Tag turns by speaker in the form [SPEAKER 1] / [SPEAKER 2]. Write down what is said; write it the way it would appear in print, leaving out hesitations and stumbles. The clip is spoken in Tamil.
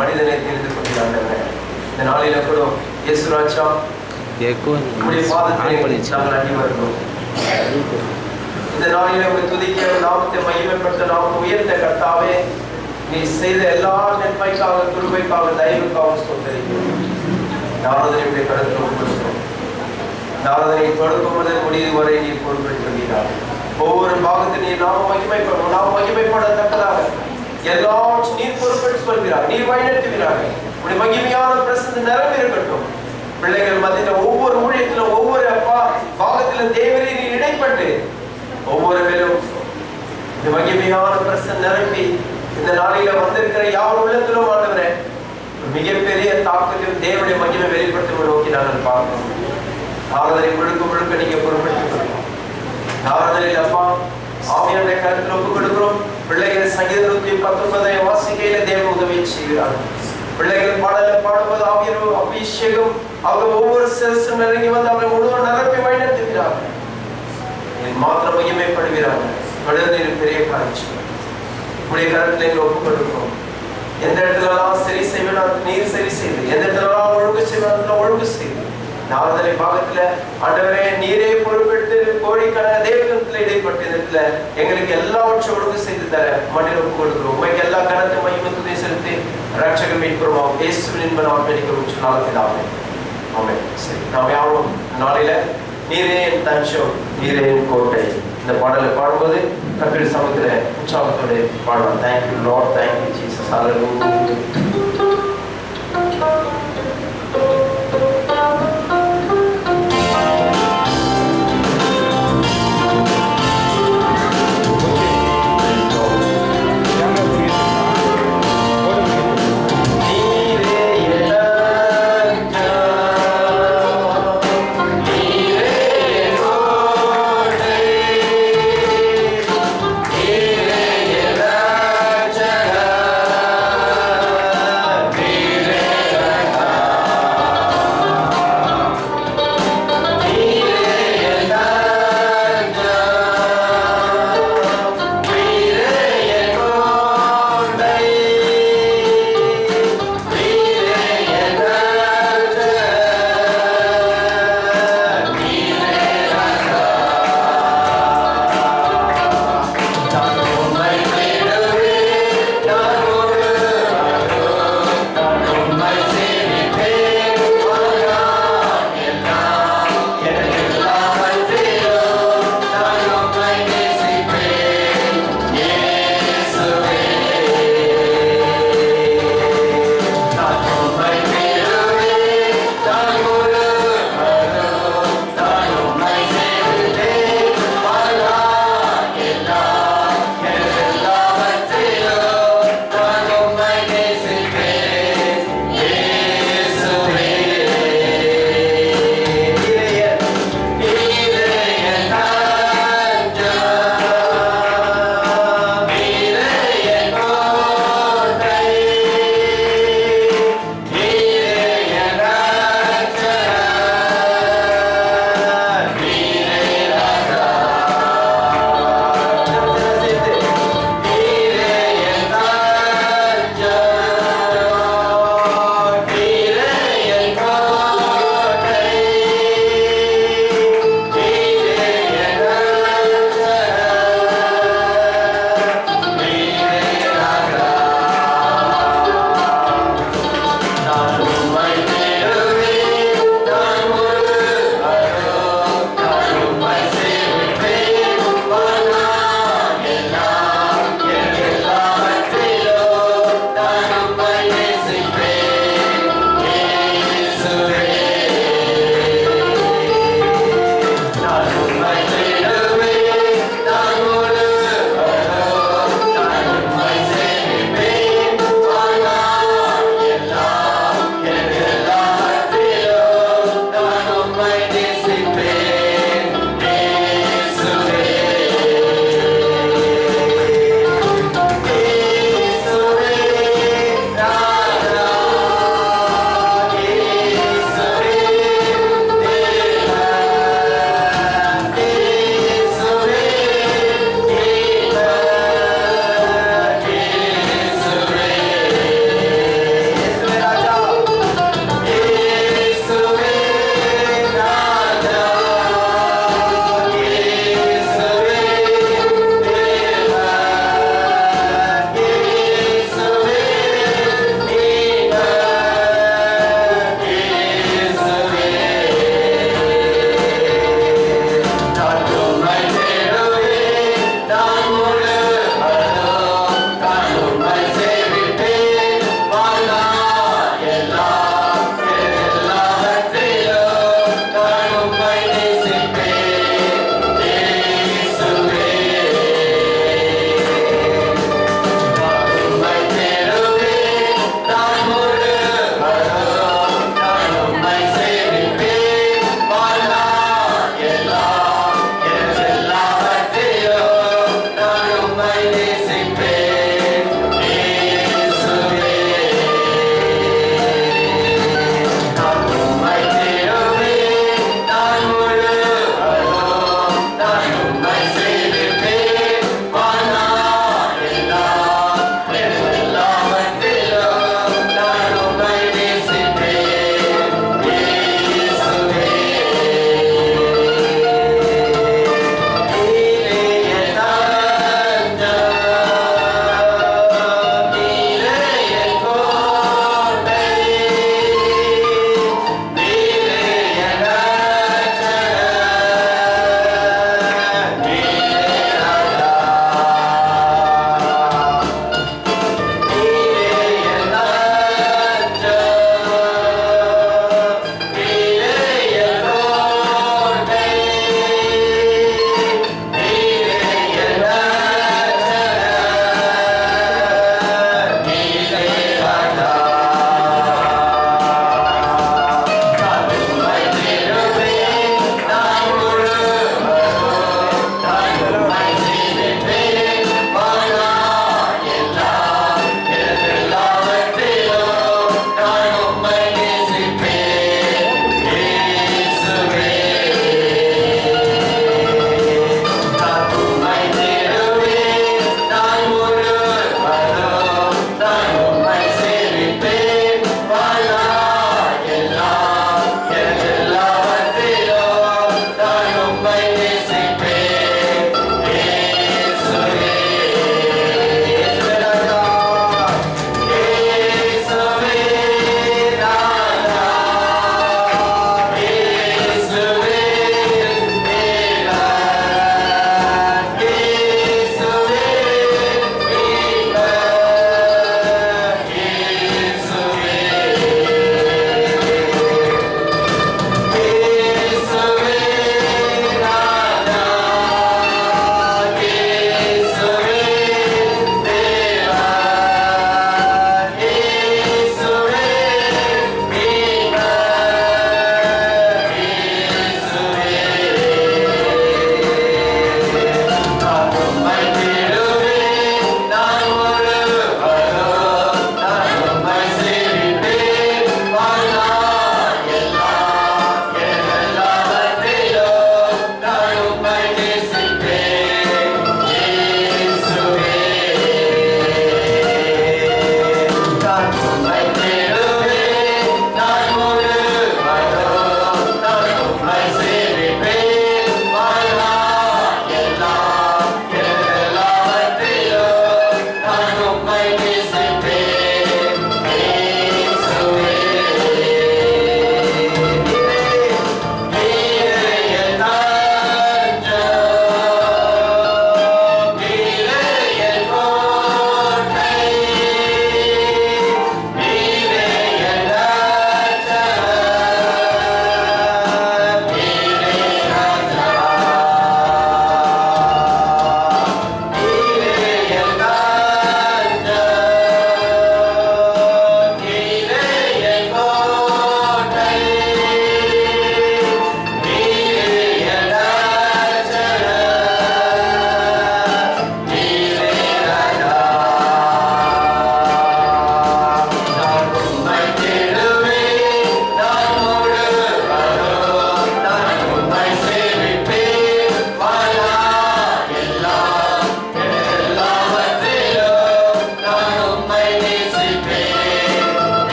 [SPEAKER 1] மனிதனை தெரிந்து கொண்டிருக்கிறாங்க. இந்த நாளில கூட இயேசு ராஜா நாங்கள் அடி வரணும். இந்த நாளில உங்களை துதிக்க நாமத்தை மகிமைப்பட்ட நாமத்தை உயர்த்த கர்த்தாவே, நீ செய்த எல்லா நன்மைக்காக, கிருபைக்காக, தயவுக்காக ஸ்தோத்திரிக்கிறோம். நாரதனுடைய கடத்தில் ஒப்புக்கொடுக்கிறோம். நாரதனை தொடக்கும் முதல் முடிவு வரை நீ பொறுப்பேற்றுகிறார். ஒவ்வொரு பாகத்தில் நீர் நாம மகிமைப்படும், நாம் மகிமைப்படத்தக்கதாக எல்லாம் நீர் பொறுப்பேற்று சொல்கிறார், நீர் வழிநடத்துகிறார்கள். உடைய மகிமையான பிரசன்னம் நிரம்பி இருக்கட்டும். பிள்ளைகள் மத்தியில் ஒவ்வொரு ஊழியத்திலும் ஒவ்வொரு பாகத்திலும் தேவரே நீர் இடைப்பட்டு ஒவ்வொரு பேரும் இந்த மகிமையான பிரசன்னம் நிரம்பி இந்த நாளில வந்திருக்கிற யார் உள்ளத்திலும் ஆண்டவரே மிகப்பெரிய தாக்கத்தையும் தேவனுடைய மகிமை வெளிப்படுத்துவதை நோக்கி நாங்கள் பார்க்கிறோம். நாரதனை முழுக்க முழுக்க நீங்க பொறுப்பெடுத்துக் கொள்ளும். நாரதனில் அப்பா ஆவியானுடைய கருத்தில் ஒப்புக் கொடுக்கிறோம். பிள்ளைகள் சங்கீதம் 119 வாசிக்கையில தேவ உதவி செய்கிறார்கள். பிள்ளைகள் பாடல பாடுவது ஆவியரும் அபிஷேகம் அவர் ஒவ்வொரு சிறுசும் இறங்கி வந்து அவரை முழுவதும் நிரப்பி வழிநடத்துகிறார்கள். மாத்திரம் மகிமைப்படுகிறார்கள். கடலில் பெரிய காட்சி உடைய கருத்தில் எங்களை ஒப்புக் கொடுக்கிறோம். எந்த இடத்துலலாம் சரி செய்வேன் நீர் சரி செய்து, எந்த இடத்துலலாம் ஒழுங்கு செய்வேன் ஒழுங்கு செய்து, நாரதனை பாகத்துல ஆண்டவரே நீரே பொறுப்பெடுத்து கோடிக்கணக்கான தேவகத்துல இடைப்பட்ட இடத்துல எங்களுக்கு எல்லாவற்றையும் ஒழுங்கு செய்து தர மண்ணில் ஒப்புக் கொடுக்கிறோம். உண்மைக்கு எல்லா கணத்தை மகிமைத்துதை செலுத்தி ரட்சகம் மீட்கிறோம். இயேசுவின் என்பது நாம் பெருக்கிறோம் நாளத்திலாமே. ஆமென். சரி, நாம் யாரும் நாளில நீரே என் தஞ்சம், நீரே என் கோட்டை இந்த பாடலை பாடும்போது கர்த்தருடைய சமூகத்துல உற்சாகத்தோட பாடலாம். Thank you Lord, thank you Jesus. ஹல்லேலூயா.